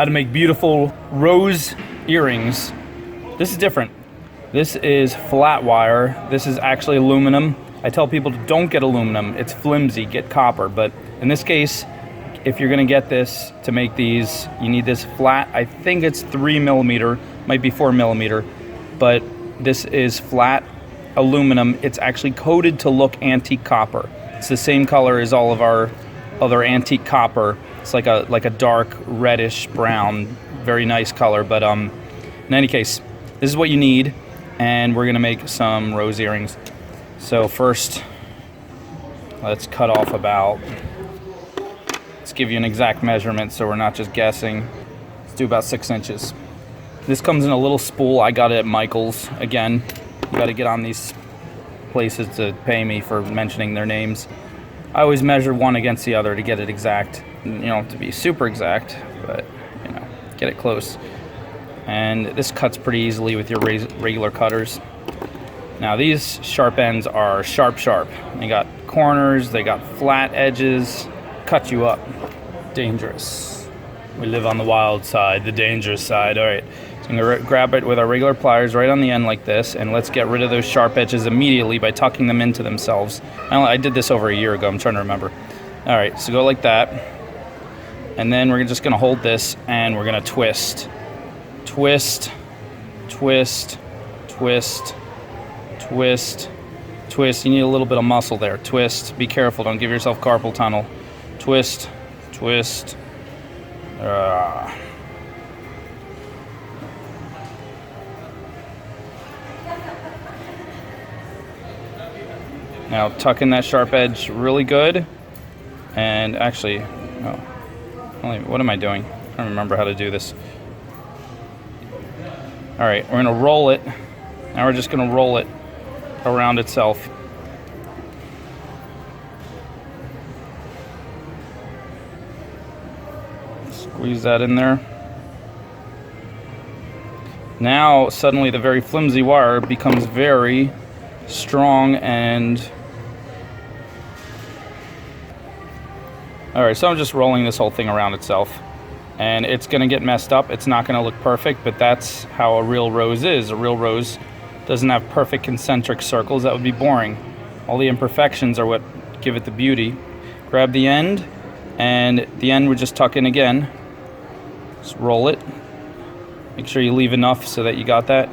how to make beautiful rose earrings. This is different. This is flat wire. This is actually aluminum. I tell people don't get aluminum. It's flimsy, get copper. But in this case, if you're gonna get this to make these, you need this flat, I think it's 3mm, might be 4mm, but this is flat aluminum. It's actually coated to look antique copper. It's the same color as all of our other antique copper. It's like a dark reddish brown, very nice color. But in any case, this is what you need, and we're gonna make some rose earrings. So first, let's cut off let's give you an exact measurement so we're not just guessing. Let's do about 6 inches. This comes in a little spool. I got it at Michael's. Again, you gotta get on these places to pay me for mentioning their names. I always measure one against the other to get it exact. You don't have to be super exact, but get it close. And this cuts pretty easily with your regular cutters. Now these sharp ends are sharp. They got corners, they got flat edges, cut you up. Dangerous. We live on the wild side, the dangerous side. All right, so I'm gonna grab it with our regular pliers right on the end like this, and let's get rid of those sharp edges immediately by tucking them into themselves. I did this over a year ago, I'm trying to remember. All right, so go like that. And then we're just gonna hold this and we're gonna twist. Twist, twist, twist, twist, twist. You need a little bit of muscle there. Twist, be careful, don't give yourself carpal tunnel. Twist, twist. Now tuck in that sharp edge really good. And actually, what am I doing? I don't remember how to do this. All right, we're gonna roll it. Now we're just gonna roll it around itself. Squeeze that in there. Now, suddenly the very flimsy wire becomes very strong and... All right, so I'm just rolling this whole thing around itself. And it's gonna get messed up. It's not gonna look perfect, but that's how a real rose is. A real rose doesn't have perfect concentric circles. That would be boring. All the imperfections are what give it the beauty. Grab the end, and the end would just tuck in again. Just roll it. Make sure you leave enough so that you got that.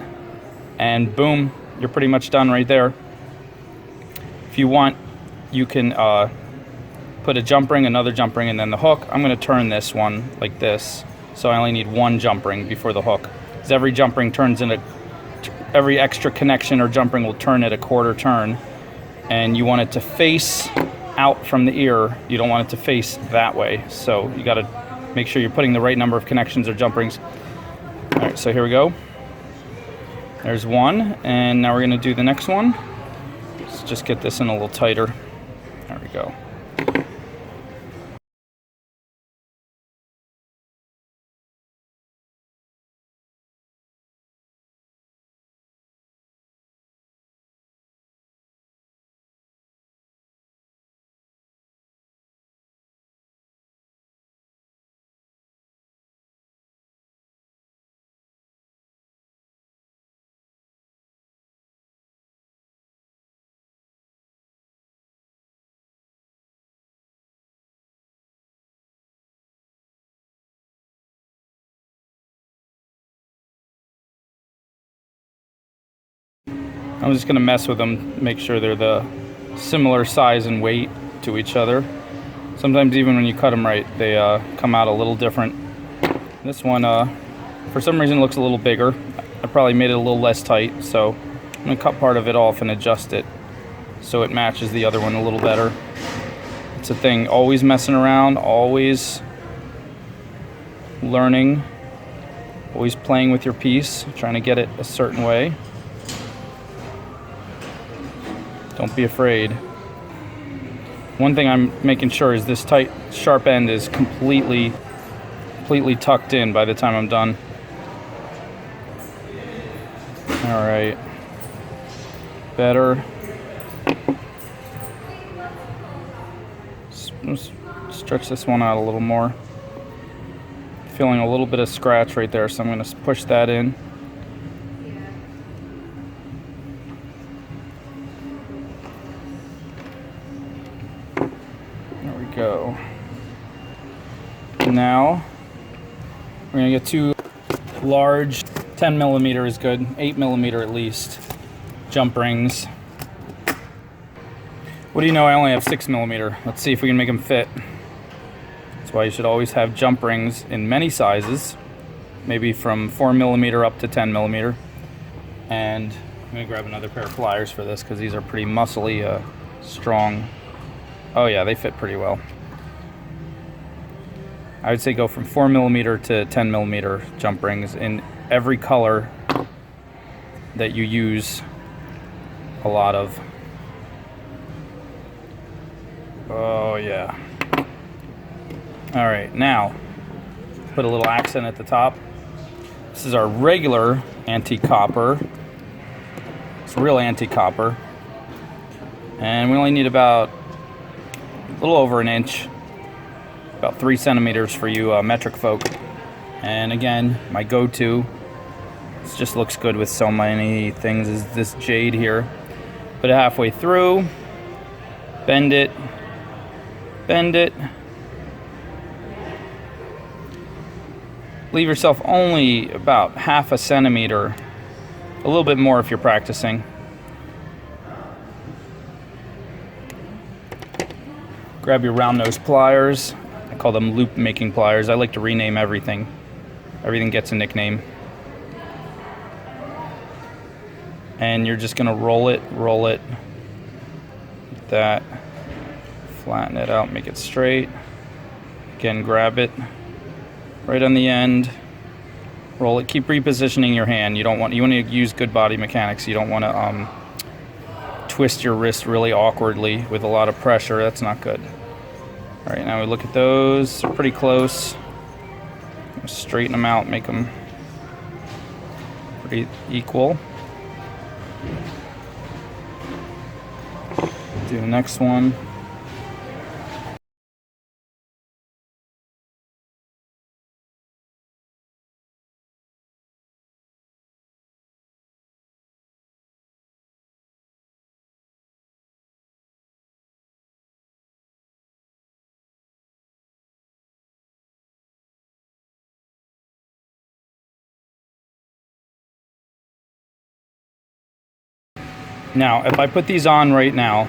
And boom, you're pretty much done right there. If you want, you can put a jump ring, another jump ring, and then the hook. I'm gonna turn this one like this, so I only need one jump ring before the hook. Because every jump ring turns into, every extra connection or jump ring will turn at a quarter turn, and you want it to face out from the ear. You don't want it to face that way, so you gotta make sure you're putting the right number of connections or jump rings. All right, so here we go. There's one, and now we're gonna do the next one. Let's just get this in a little tighter. There we go. I'm just gonna mess with them, make sure they're the similar size and weight to each other. Sometimes even when you cut them right, they come out a little different. This one, for some reason, looks a little bigger. I probably made it a little less tight, so I'm gonna cut part of it off and adjust it so it matches the other one a little better. It's a thing, always messing around, always learning, always playing with your piece, trying to get it a certain way. Don't be afraid. One thing I'm making sure is this tight, sharp end is completely tucked in by the time I'm done. All right. Better. Stretch this one out a little more. feeling a little bit of scratch right there, so I'm going to push that in. There we go. Now we're going to get 2 large, 10 millimeter is good, 8 millimeter at least, jump rings. What do you know, I only have 6 millimeter. Let's see if we can make them fit. That's why you should always have jump rings in many sizes, maybe from 4 millimeter up to 10 millimeter. And I'm gonna grab another pair of pliers for this because these are pretty muscly, strong. Oh yeah, they fit pretty well. I would say go from 4 millimeter to 10 millimeter jump rings in every color that you use a lot of. Oh yeah. All right, now put a little accent at the top. This is our regular antique copper. It's real antique copper. And we only need about a little over an inch, about 3 centimeters for you metric folk. And again, my go-to, this just looks good with so many things, is this jade here. Put it halfway through, bend it, leave yourself only about half a centimeter, a little bit more if you're practicing. Grab your round nose pliers. I call them loop making pliers. I like to rename everything. Everything gets a nickname. And you're just gonna roll it, like that. Flatten it out, make it straight. Again, grab it right on the end, roll it. Keep repositioning your hand. You want to use good body mechanics. You don't want to twist your wrist really awkwardly with a lot of pressure. That's not good. All right, now we look at those. They're pretty close. Straighten them out, make them pretty equal. Do the next one. Now, if I put these on right now,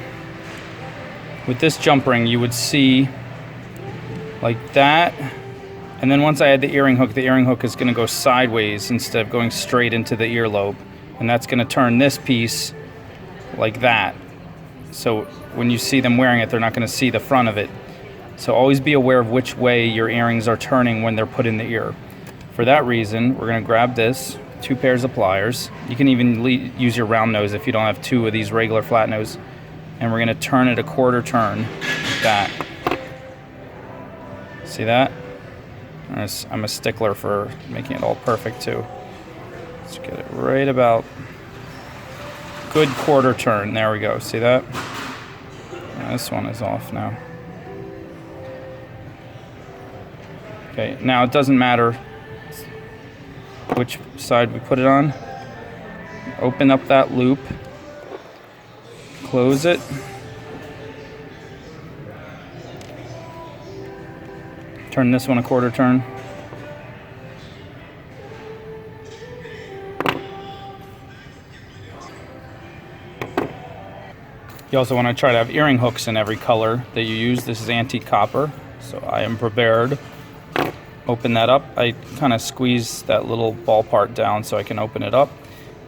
with this jump ring, you would see like that. And then once I add the earring hook is going to go sideways instead of going straight into the earlobe. And that's going to turn this piece like that. So when you see them wearing it, they're not going to see the front of it. So always be aware of which way your earrings are turning when they're put in the ear. For that reason, we're going to grab this, 2 pairs of pliers. You can even use your round nose if you don't have 2 of these regular flat nose. And we're going to turn it a quarter turn like that. See that? I'm a stickler for making it all perfect too. Let's get it right about good quarter turn. There we go. See that? This one is off now. Okay, now it doesn't matter which side we put it on. Open up that loop, close it, turn this one a quarter turn. You also want to try to have earring hooks in every color that you use. This is antique copper, so I am prepared. Open that up. I kind of squeeze that little ball part down so I can open it up.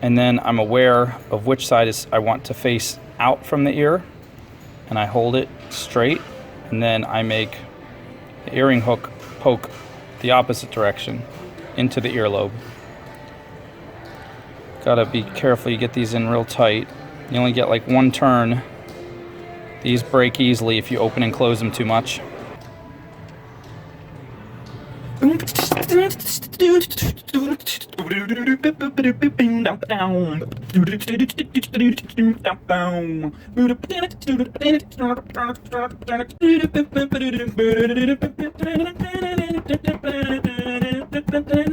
And then I'm aware of which side I want to face out from the ear. And I hold it straight. And then I make the earring hook poke the opposite direction into the earlobe. Gotta be careful you get these in real tight. You only get like 1 turn. These break easily if you open and close them too much. But then